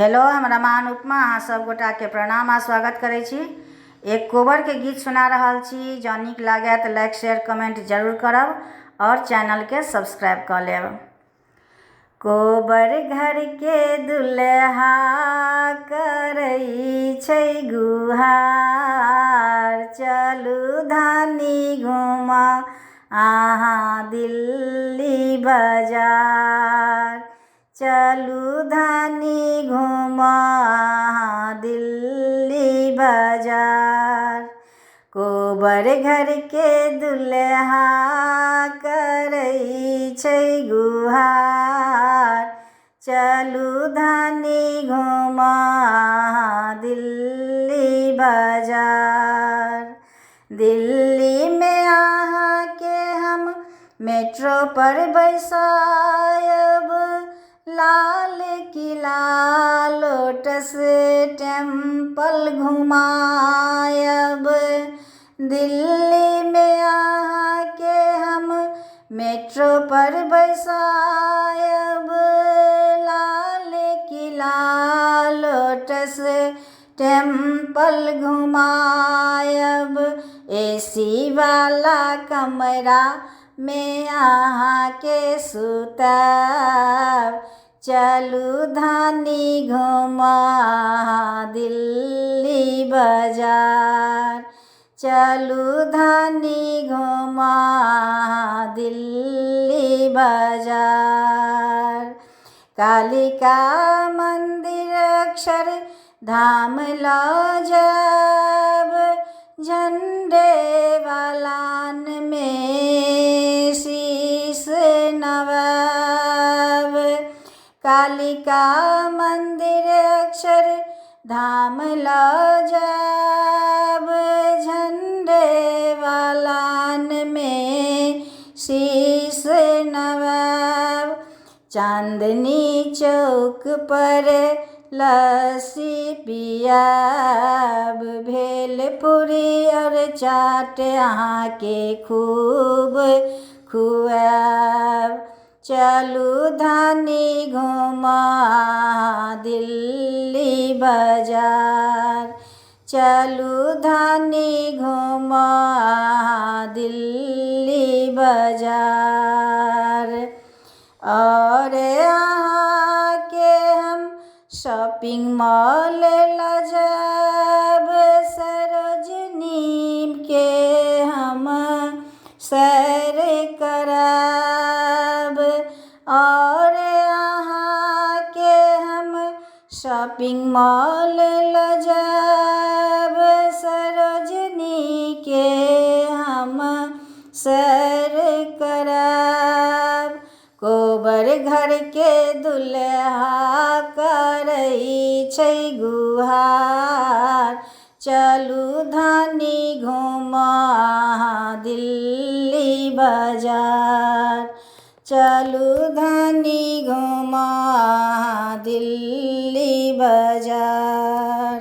Hello, हमरा महान उपमा अहाँ सब गोटा के प्रणाम आ स्वागत करै छी। एक कोबर के गीत सुना रहल छी। जँ नीक लागे तो लाइक शेयर कमेंट जरूर करब और चैनल के सब्सक्राइब कर लेब। कोबर घर के दुल्हा करई छै गुहार, चलू धानी घुमा अहाँ दिल्ली बाजार। चलू धानी घुमा अहाँ दिल्ली बाजार। कोबर घर के दुल्हा करई छै गुहार, चलू धानी घुमा अहाँ दिल्ली बाजार। दिल्ली में अहाँ के हम मेट्रो पर बैसायब, लाल किला लोटस टेम्पल घुमायब। दिल्ली में अहाँ के हम मेट्रो पर बैसायब, Lal Qila lotus temple घुमायब। AC वाला कमरा में अहाँ के सुतब, चलू धानी घुमा दिल्ली बाजार। चलू धानी घुमा दिल्ली बाजार। कालिका मंदिर अक्षर धाम लऽ जाब, झंडे वालान में शीश नवाब। कालिका मंदिर अक्षर धाम लऽ जाब, झंडे वालान में शीश नवाब। चांदनी चौक पर लस्सी पियाब, भेलपुरी और चाट अहाँ के खूब खुआब। चलू धानी घुमा दिल्ली बाजार। चलू धानी घुमा दिल्ली बाजार। और अहाँ के हम शॉपिंग मॉल लऽ जाब, सरोजनी के हम सैर कराब। और अहाँ के हम शॉपिंग मॉल लऽ जाब, सरोजनी के हम सैर कराब। कोबर घर के दुल्हा करई छै गुहार, चलू धानी घुमा दिल्ली बाजार। चलू धानी घुमा दिल्ली बाजार।